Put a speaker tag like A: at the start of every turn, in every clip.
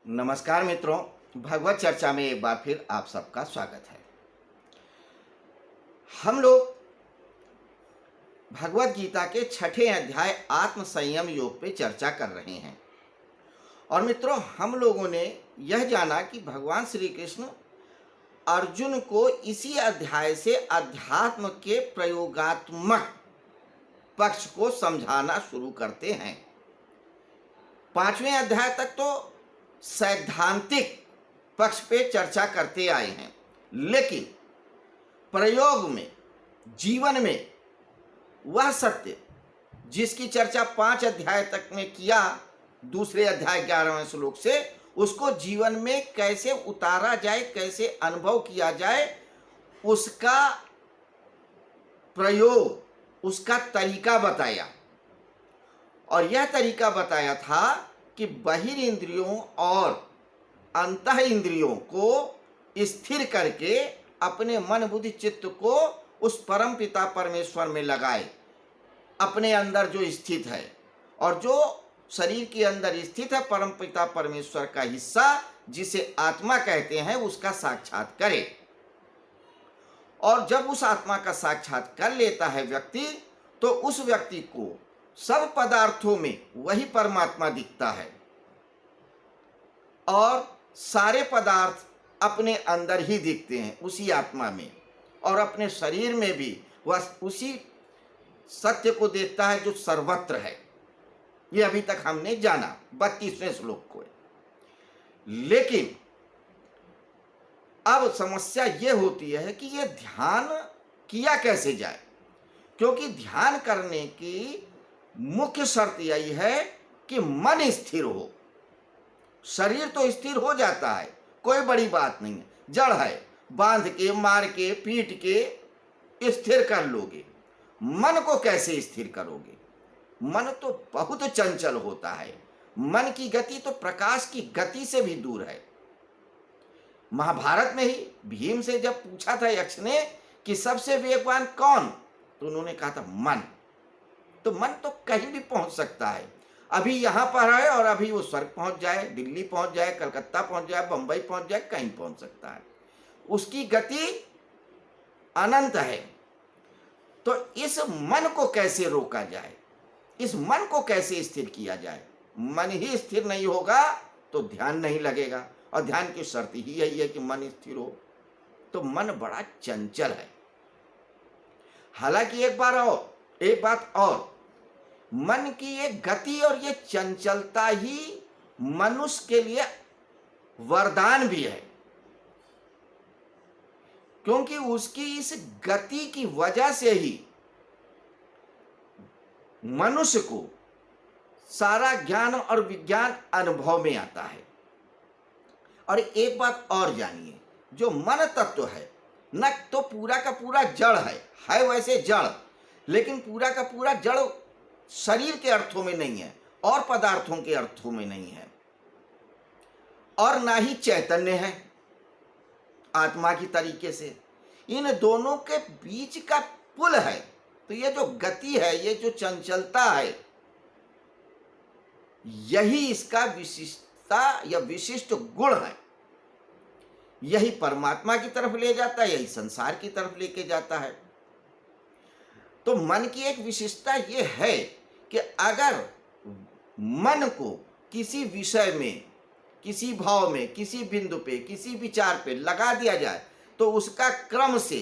A: नमस्कार मित्रों, भगवत चर्चा में एक बार फिर आप सबका स्वागत है। हम लोग भगवत गीता के छठे अध्याय आत्म संयम योग पे चर्चा कर रहे हैं। और मित्रों, हम लोगों ने यह जाना कि भगवान श्री कृष्ण अर्जुन को इसी अध्याय से अध्यात्म के प्रयोगात्मक पक्ष को समझाना शुरू करते हैं। पांचवें अध्याय तक तो सैद्धांतिक पक्ष पे चर्चा करते आए हैं, लेकिन प्रयोग में, जीवन में वह सत्य जिसकी चर्चा 5 अध्याय तक में किया, दूसरे अध्याय 11वें श्लोक से, उसको जीवन में कैसे उतारा जाए, कैसे अनुभव किया जाए, उसका प्रयोग, उसका तरीका बताया। और यह तरीका बताया था कि बहिर इंद्रियों और अंतः इंद्रियों को स्थिर करके अपने मन बुद्धि चित्त को उस परम पिता परमेश्वर में लगाए, अपने अंदर जो स्थित है और जो शरीर के अंदर स्थित है परम पिता परमेश्वर का हिस्सा जिसे आत्मा कहते हैं, उसका साक्षात करे। और जब उस आत्मा का साक्षात कर लेता है व्यक्ति, तो उस व्यक्ति को सब पदार्थों में वही परमात्मा दिखता है और सारे पदार्थ अपने अंदर ही दिखते हैं उसी आत्मा में, और अपने शरीर में भी वह उसी सत्य को देखता है जो सर्वत्र है। ये अभी तक हमने जाना 32वें श्लोक को। लेकिन अब समस्या ये होती है कि ये ध्यान किया कैसे जाए, क्योंकि ध्यान करने की मुख्य शर्त यही है कि मन स्थिर हो। शरीर तो स्थिर हो जाता है, कोई बड़ी बात नहीं है, जड़ है, बांध के मार के पीट के स्थिर कर लोगे। मन को कैसे स्थिर करोगे? मन तो बहुत चंचल होता है। मन की गति तो प्रकाश की गति से भी दूर है। महाभारत में ही भीम से जब पूछा था यक्ष ने कि सबसे वेगवान कौन, तो उन्होंने कहा था मन। तो मन तो कहीं भी पहुंच सकता है। अभी यहां पर है और अभी वो स्वर्ग पहुंच जाए, दिल्ली पहुंच जाए, कलकत्ता पहुंच जाए, बंबई पहुंच जाए, कहीं पहुंच सकता है। उसकी गति अनंत है। तो इस मन को कैसे रोका जाए, इस मन को कैसे स्थिर किया जाए? मन ही स्थिर नहीं होगा तो ध्यान नहीं लगेगा, और ध्यान की शर्त ही यही है कि मन स्थिर हो। तो मन बड़ा चंचल है। हालांकि एक बात और, मन की ये गति और ये चंचलता ही मनुष्य के लिए वरदान भी है, क्योंकि उसकी इस गति की वजह से ही मनुष्य को सारा ज्ञान और विज्ञान अनुभव में आता है। और एक बात और जानिए, जो मन तत्व है न तो पूरा का पूरा जड़ है वैसे जड़, लेकिन पूरा का पूरा जड़ शरीर के अर्थों में नहीं है और पदार्थों के अर्थों में नहीं है, और ना ही चैतन्य है आत्मा की तरीके से। इन दोनों के बीच का पुल है। तो ये जो गति है, ये जो चंचलता है, यही इसका विशिष्टता या विशिष्ट गुण है। यही परमात्मा की तरफ ले जाता है, यही संसार की तरफ लेके जाता है। तो मन की एक विशेषता ये है कि अगर मन को किसी विषय में, किसी भाव में, किसी बिंदु पे, किसी विचार पे लगा दिया जाए, तो उसका क्रम से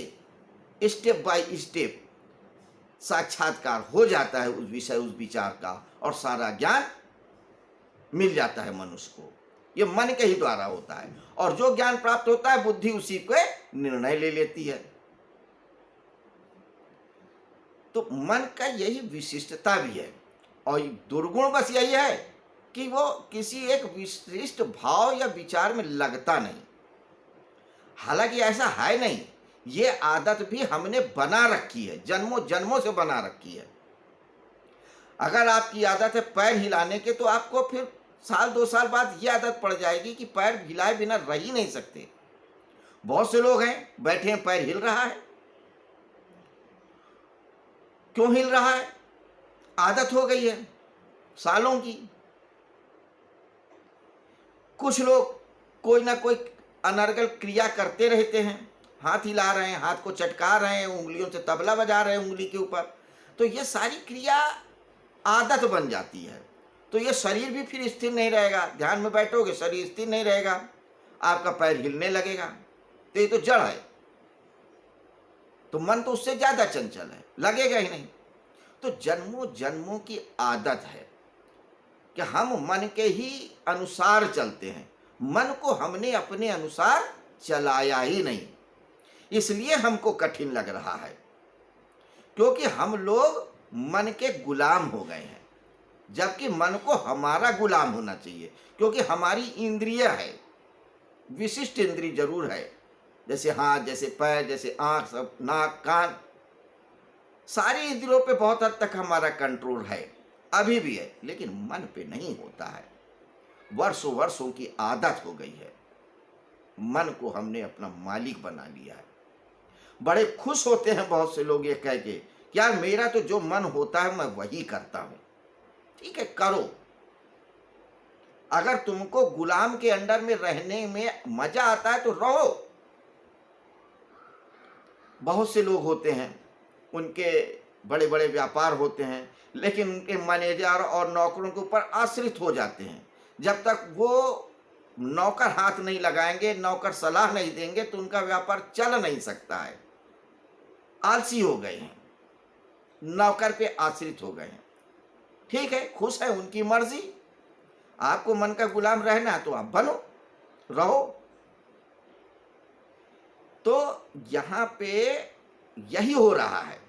A: स्टेप बाय स्टेप साक्षात्कार हो जाता है उस विषय, उस विचार का, और सारा ज्ञान मिल जाता है मनुष्य को। ये मन के ही द्वारा होता है, और जो ज्ञान प्राप्त होता है बुद्धि उसी पे निर्णय ले लेती है। तो मन का यही विशिष्टता भी है, और दुर्गुण बस यही है कि वो किसी एक विशिष्ट भाव या विचार में लगता नहीं। हालांकि ऐसा है नहीं, ये आदत भी हमने बना रखी है, जन्मों जन्मों से बना रखी है। अगर आपकी आदत है पैर हिलाने के, तो आपको फिर साल 2 साल बाद ये आदत पड़ जाएगी कि पैर हिलाए बिना रह ही नहीं सकते। बहुत से लोग हैं बैठे हैं, पैर हिल रहा है। क्यों हिल रहा है? आदत हो गई है सालों की। कुछ लोग कोई ना कोई अनर्गल क्रिया करते रहते हैं, हाथ हिला रहे हैं, हाथ को चटका रहे हैं, उंगलियों से तबला बजा रहे हैं उंगली के ऊपर, तो ये सारी क्रिया आदत बन जाती है। तो ये शरीर भी फिर स्थिर नहीं रहेगा, ध्यान में बैठोगे शरीर स्थिर नहीं रहेगा, आपका पैर हिलने लगेगा, तो ये तो जड़ है, तो मन तो उससे ज्यादा चंचल है, लगेगा ही नहीं। तो जन्मों जन्मों की आदत है कि हम मन के ही अनुसार चलते हैं, मन को हमने अपने अनुसार चलाया ही नहीं, इसलिए हमको कठिन लग रहा है, क्योंकि हम लोग मन के गुलाम हो गए हैं, जबकि मन को हमारा गुलाम होना चाहिए, क्योंकि हमारी इंद्रिय है, विशिष्ट इंद्रिय जरूर है, जैसे हाथ, जैसे पैर, जैसे आंख, सब नाक कान, सारी इंद्रियों पे बहुत हद तक हमारा कंट्रोल है, अभी भी है, लेकिन मन पे नहीं होता है। वर्षों वर्षों की आदत हो गई है, मन को हमने अपना मालिक बना लिया है। बड़े खुश होते हैं बहुत से लोग ये कह के, यार मेरा तो जो मन होता है मैं वही करता हूं। ठीक है, करो। अगर तुमको गुलाम के अंडर में रहने में मजा आता है तो रहो। बहुत से लोग होते हैं, उनके बड़े बड़े व्यापार होते हैं, लेकिन उनके मैनेजर और नौकरों के ऊपर आश्रित हो जाते हैं। जब तक वो नौकर हाथ नहीं लगाएंगे, नौकर सलाह नहीं देंगे, तो उनका व्यापार चल नहीं सकता है। आलसी हो गए हैं, नौकर पे आश्रित हो गए हैं। ठीक है, खुश है, उनकी मर्जी। आपको मन का गुलाम रहना है तो आप बनो, रहो। तो यहां पे यही हो रहा है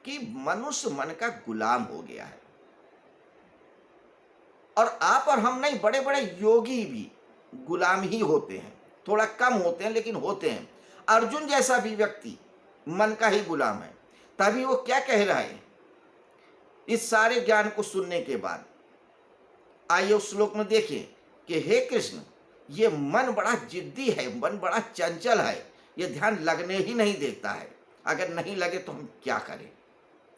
A: कि मनुष्य मन का गुलाम हो गया है। और आप और हम नहीं, बड़े बड़े योगी भी गुलाम ही होते हैं, थोड़ा कम होते हैं लेकिन होते हैं। अर्जुन जैसा भी व्यक्ति मन का ही गुलाम है। तभी वो क्या कह रहा है इस सारे ज्ञान को सुनने के बाद? आइए उस श्लोक में देखिए कि हे कृष्ण, ये मन बड़ा जिद्दी है, मन बड़ा चंचल है, ये ध्यान लगने ही नहीं देता है। अगर नहीं लगे तो हम क्या करें?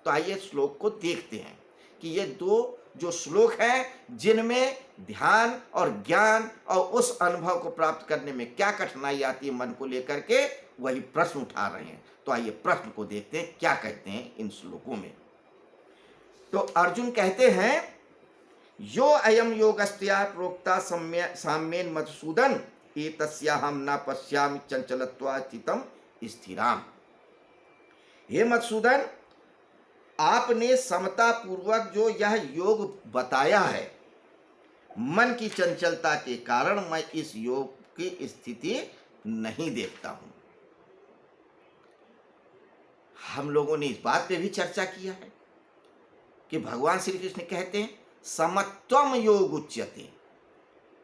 A: तो आइए श्लोक को देखते हैं कि ये दो जो श्लोक हैं जिनमें ध्यान और ज्ञान और उस अनुभव को प्राप्त करने में क्या कठिनाई आती है मन को लेकर के, वही प्रश्न उठा रहे हैं। तो आइए प्रश्न को देखते हैं क्या कहते हैं इन श्लोकों में। तो अर्जुन कहते हैं, यो अयम योगस्त्या प्रोक्ता साम्येन मधुसूदन एतस्याहम न पश्यामि चंचलत्वा चितम स्थिराम। हे मधुसूदन, आपने समता पूर्वक जो यह योग बताया है, मन की चंचलता के कारण मैं इस योग की स्थिति नहीं देखता हूं। हम लोगों ने इस बात पे भी चर्चा किया है कि भगवान श्री कृष्ण कहते हैं समत्वम योग उच्यते,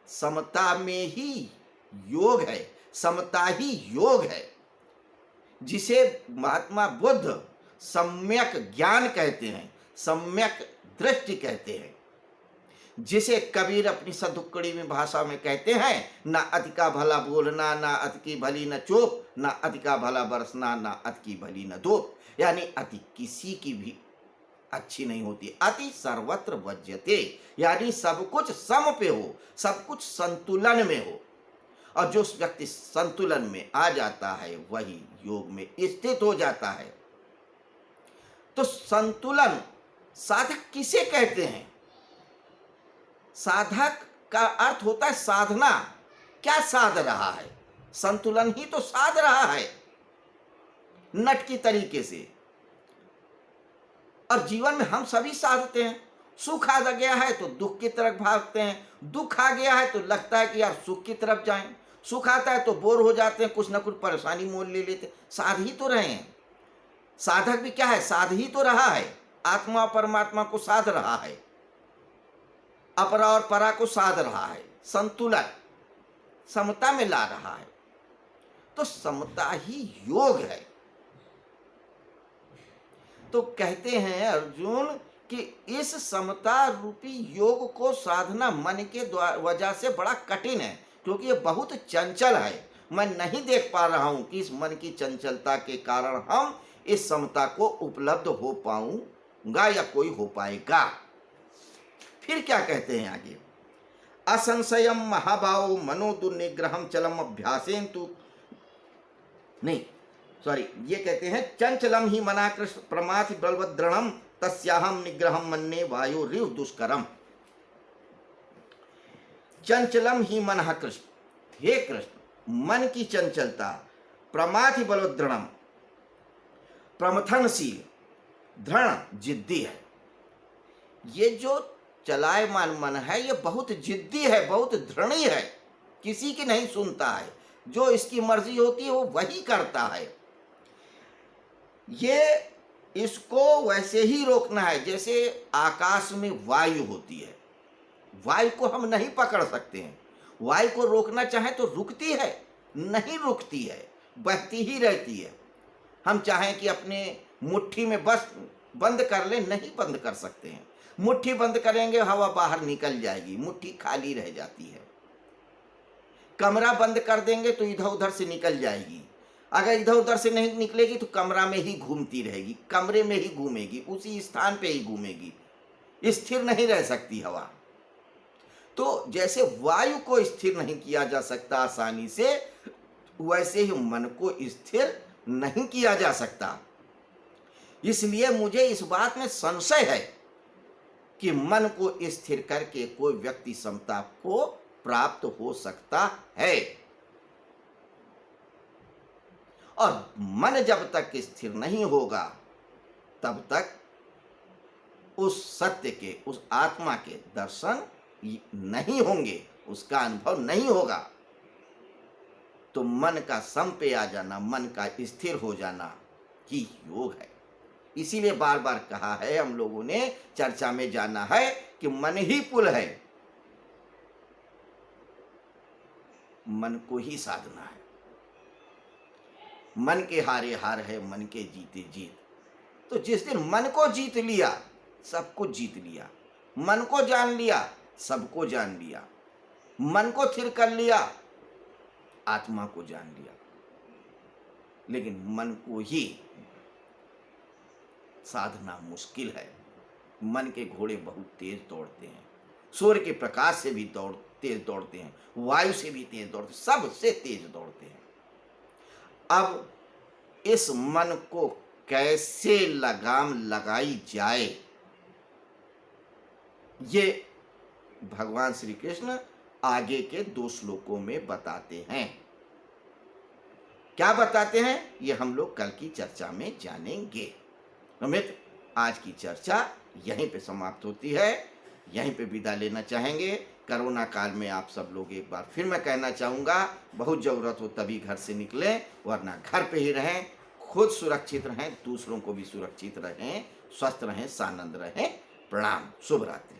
A: समता में ही योग है, समता ही योग है, जिसे महात्मा बुद्ध सम्यक ज्ञान कहते हैं, सम्यक दृष्टि कहते हैं, जिसे कबीर अपनी सदुक्कड़ी में भाषा में कहते हैं, ना अति का भला बोलना, ना अति की भली न चोप, ना अति का भला बरसना, ना अति की भली न धूप। यानी अति किसी की भी अच्छी नहीं होती, अति सर्वत्र वज्यते, यानी सब कुछ सम पे हो, सब कुछ संतुलन में हो। और जो व्यक्ति संतुलन में आ जाता है वही योग में स्थित हो जाता है। तो संतुलन साधक किसे कहते हैं? साधक का अर्थ होता है साधना। क्या साध रहा है? संतुलन ही तो साध रहा है नट की तरीके से। और जीवन में हम सभी साधते हैं। सुख आ गया है तो दुख की तरफ भागते हैं, दुख आ गया है तो लगता है कि यार सुख की तरफ जाएं, सुख आता है तो बोर हो जाते हैं, कुछ ना कुछ परेशानी मोल ले लेते हैं। साध ही तो रहे हैं। साधक भी क्या है? साध ही तो रहा है, आत्मा परमात्मा को साध रहा है, अपरा और परा को साध रहा है, संतुलन समता में ला रहा है। तो समता ही योग है। तो कहते हैं अर्जुन कि इस समता रूपी योग को साधना मन के वजह से बड़ा कठिन है, क्योंकि ये बहुत चंचल है। मैं नहीं देख पा रहा हूं कि इस मन की चंचलता के कारण हम इस समता को उपलब्ध हो पाऊंगा या कोई हो पाएगा। फिर क्या कहते हैं आगे? असंशयम महाभाव मनो दुर्निग्रहम चलम अभ्यासेन तु नहीं, सॉरी, ये कहते हैं चंचलम ही मना कृष्ण प्रमाथि बलवद्रणम तस्याहम निग्रहम मन्ने वायु रिव दुष्करम। चंचलम ही मन कृष्ण, हे कृष्ण, मन की चंचलता, प्रमाथि बलोद्रणम, प्रमथनशील, दृढ़ जिद्दी है। ये जो चलायमान मन है ये बहुत जिद्दी है, बहुत दृढ़ी है, किसी की नहीं सुनता है, जो इसकी मर्जी होती है वो वही करता है। ये इसको वैसे ही रोकना है जैसे आकाश में वायु होती है। वायु को हम नहीं पकड़ सकते हैं, वायु को रोकना चाहे तो रुकती है, नहीं रुकती है, बहती ही रहती है। हम चाहें कि अपने मुट्ठी में बस बंद कर ले, नहीं बंद कर सकते हैं। मुट्ठी बंद करेंगे हवा बाहर निकल जाएगी, मुट्ठी खाली रह जाती है। कमरा बंद कर देंगे तो इधर उधर से निकल जाएगी, अगर इधर उधर से नहीं निकलेगी तो कमरा में ही घूमती रहेगी, कमरे में ही घूमेगी, उसी स्थान पे ही घूमेगी, स्थिर नहीं रह सकती हवा। तो जैसे वायु को स्थिर नहीं किया जा सकता आसानी से, वैसे ही मन को स्थिर नहीं किया जा सकता। इसलिए मुझे इस बात में संशय है कि मन को स्थिर करके कोई व्यक्ति समता को प्राप्त हो सकता है। और मन जब तक स्थिर नहीं होगा तब तक उस सत्य के, उस आत्मा के दर्शन नहीं होंगे, उसका अनुभव नहीं होगा। तो मन का सम पे आ जाना, मन का स्थिर हो जाना ही योग है। इसीलिए बार बार कहा है हम लोगों ने, चर्चा में जाना है कि मन ही पुल है, मन को ही साधना है। मन के हारे हार है, मन के जीते जीत। तो जिस दिन मन को जीत लिया सब कुछ जीत लिया, मन को जान लिया सबको जान लिया, मन को स्थिर कर लिया आत्मा को जान लिया। लेकिन मन को ही साधना मुश्किल है। मन के घोड़े बहुत तेज दौड़ते हैं, सूर्य के प्रकाश से भी तेज दौड़ते हैं, वायु से भी तेज दौड़ते, सबसे तेज दौड़ते हैं। अब इस मन को कैसे लगाम लगाई जाए, ये भगवान श्री कृष्ण आगे के 2 श्लोकों में बताते हैं। क्या बताते हैं ये हम लोग कल की चर्चा में जानेंगे। अमित, आज की चर्चा यहीं पे समाप्त होती है, यहीं पे विदा लेना चाहेंगे। कोरोना काल में आप सब लोग, एक बार फिर मैं कहना चाहूँगा, बहुत ज़रूरत हो तभी घर से निकलें, वरना घर पे ही रहें, खुद सुरक्षित रहें, दूसरों को भी सुरक्षित रहें, स्वस्थ रहें, सानंद रहें। प्रणाम, शुभ रात्रि।